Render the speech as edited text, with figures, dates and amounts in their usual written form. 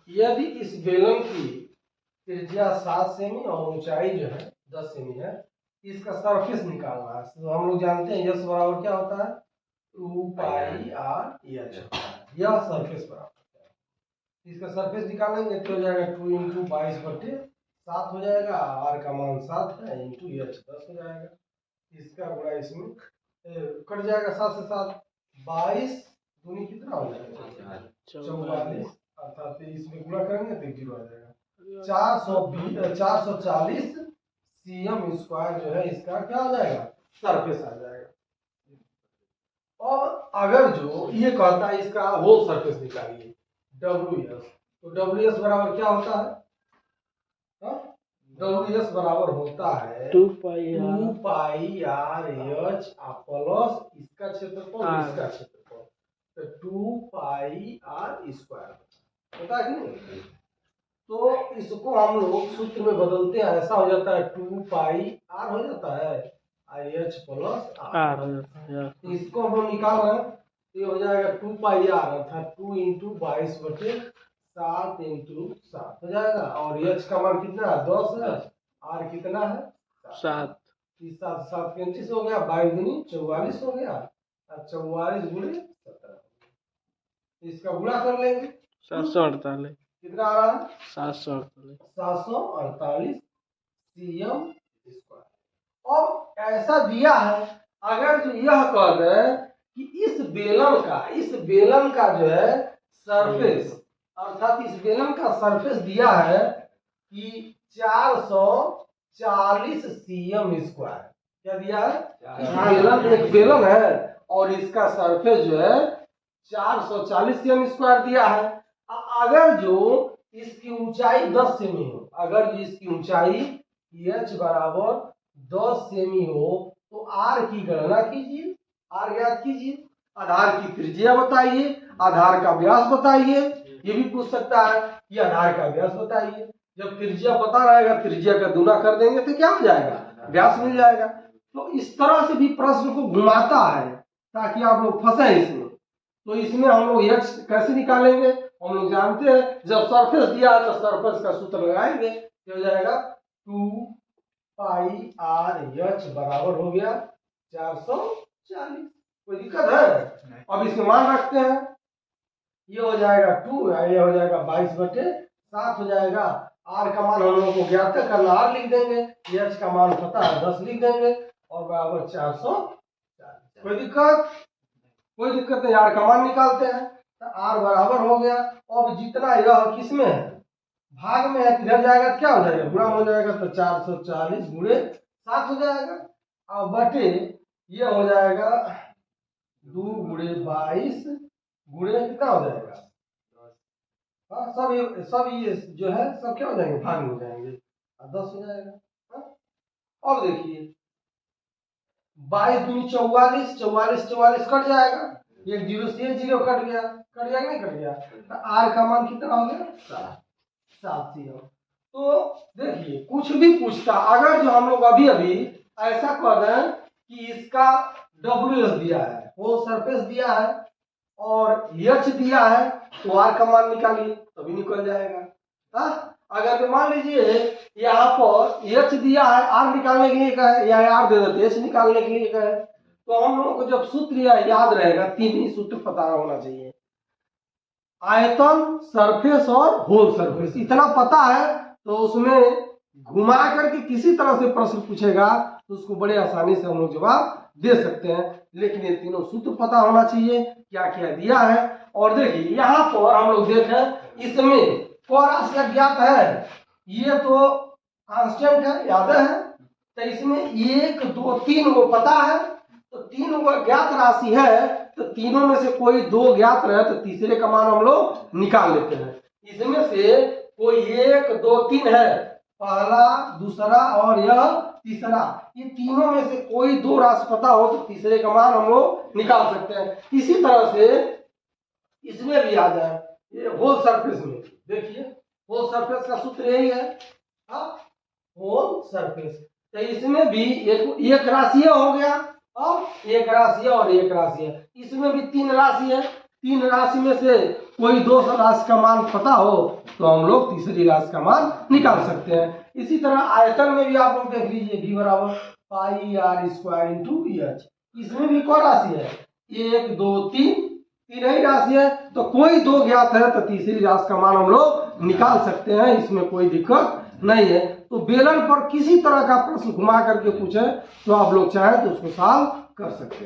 यदि इस बेलन की त्रिज्या 7 सेमी और ऊंचाई जो है 10 सेमी है, इसका सरफेस निकालना है। तो हम लोग जानते हैं यस बराबर क्या होता है, 2 पाई आर एच। यह सरफेस बराबर है, इसका सरफेस निकालेंगे तो हो जाएगा 2 इंटू 22/7 हो जाएगा, आर का मान 7 है, इंटू एच 10 हो जाएगा। इसका गुणा इसमें कट जाएगा 7 से 7, 22 दूनी कितना हो जाएगा 44, अर्थात इसमें गुणा करेंगे तो 0 आ जाएगा। 440 सीएम स्क्वायर जो है इसका क्या हो जाएगा, सरफेस आ जाएगा। और अगर जो ये कहता है इसका होल सरफेस निकालिए WS, तो WS बराबर क्या होता है, WS बराबर होता है 2 पाई आर एच प्लस इसका क्षेत्रफल इसका क्षेत्रफल, तो 2 पाई आर स्क्वायर होता है कि नहीं। तो इसको हम लोग सूत्र में बदलते हैं, ऐसा हो जाता है 2 पाई आर हो जाता है एच प्लस आर हो जाता है। तो इसको हम लोग निकाल रहे हैं, ये हो जाएगा 2 पाई आर अर्थात 2 इंटू 22/7 इंटू 7 हो जाएगा। और एच का मान कितना है 10 है, आर कितना है 7, 7 7 35 हो गया, 22 दूनी 44 हो गया, और 44 गुणे 17 इसका गुणा कर लेंगे 748 कितना आ रहा है 748 सीएम स्क्वायर। और ऐसा दिया है, अगर जो यह कह दे कि इस बेलन का जो है सरफेस, अर्थात इस बेलन का सरफेस दिया है कि 440 सीएम स्क्वायर, क्या दिया है, बेलन एक बेलन है और इसका सरफेस जो है 440 सीएम स्क्वायर दिया है। अगर जो इसकी ऊंचाई 10 सेमी हो, अगर जो इसकी ऊंचाई h बराबर 10 सेमी हो, तो आर की गणना कीजिए, आर ज्ञात कीजिए, आधार की त्रिज्या बताइए, आधार का व्यास बताइए। ये भी पूछ सकता है कि आधार का व्यास बताइए। जब त्रिज्या पता रहेगा, त्रिज्या का गुना कर देंगे तो क्या हो जाएगा, व्यास मिल जाएगा। तो इस तरह से भी प्रश्न को घुमाता है ताकि आप लोग फंसे इसमें। तो इसमें हम लोग h कैसे निकालेंगे, हम लोग जानते हैं जब सरफेस दिया है तो सरफेस का सूत्र लगाएंगे, हो जाएगा 2 पाई आर एच बराबर हो गया 440। कोई दिक्कत है, अब इसमें मान रखते हैं, ये हो जाएगा 2, ये हो जाएगा 22/7 हो जाएगा। आर का मान हम लोग को ज्ञात करना, आर लिख देंगे, एच का मान पता है 10 लिख देंगे और बराबर 440। कोई दिक्कत नहीं, आर का मान निकालते हैं तो आर बराबर हो गया। अब जितना यह किसमें है, भाग में है, किधर जाएगा तो क्या हो जाएगा, गुणा हो जाएगा, तो 440 गुणे 7 हो जाएगा, और बटे ये हो जाएगा 2 गुणे 22 गुणे कितना हो जाएगा, हाँ सब ये जो है सब क्या हो जाएंगे, भाग में हो जाएंगे, 10 हो जाएगा। अब देखिए 22 दूनी 44, 44 कट जाएगा, एक जीरो से एक जीरो कट गया कि नहीं कट गया, तो आर का मान कितना हो गया 7 सीएम। तो देखिए कुछ भी पूछता, अगर जो हम लोग अभी ऐसा कह दें कि इसका WS दिया है, वो सरफेस दिया है और H दिया है, तो आर का मान निकालिए तभी निकल जाएगा। अगर तो मान लीजिए यहाँ पर H दिया है, आर निकालने के लिए कहे, या आर दे देते H निकालने के लिए कहे, तो हम लोगों को जब सूत्र याद रहेगा, 3 ही सूत्र पता होना चाहिए, आयतन, सरफेस और होल सरफेस, इतना पता है तो उसमें घुमा करके किसी तरह से प्रश्न पूछेगा तो उसको बड़े आसानी से हम लोग जवाब दे सकते हैं। लेकिन ये तीनों सूत्र पता होना चाहिए, क्या क्या दिया है। और देखिए यहाँ पर हम लोग देखें, इसमें राशि ज्ञात है, ये तो कांस्टेंट है, याद है, तो इसमें 1 2 3 वो पता है, तो 3 वो ज्ञात राशि है, तो तीनों में से कोई 2 ज्ञात रहे तो तीसरे का मान हम लोग निकाल लेते हैं। इसमें से कोई 1 2 3 है, पहला, दूसरा और यह तीसरा, ये तीनों में से कोई 2 राशि पता हो तो तीसरे का मान हम लोग निकाल सकते हैं। इसी तरह से इसमें भी आ जाए, ये होल सरफेस में देखिए, होल सरफेस का सूत्र यही है, होल सरफेस। तो इसमें भी एक राशि हो गया, और एक राशि और एक राशि है, इसमें भी 3 राशि है, 3 राशि में से कोई दो राशि का मान पता हो तो हम लोग तीसरी राशि का मान निकाल सकते हैं। इसी तरह आयतन में भी आप लोग देख लीजिए, v बराबर पाई आर स्क्वायर इंटू एच। इसमें भी कौन राशि है, 1 2 3, तीन ही राशि है, तो कोई दो ज्ञात है तो तीसरी राशि का मान हम लोग निकाल सकते हैं, इसमें कोई दिक्कत नहीं है। तो बेलन पर किसी तरह का प्रश्न घुमा करके पूछे तो आप लोग चाहें तो उसको सॉल्व कर सकते हैं।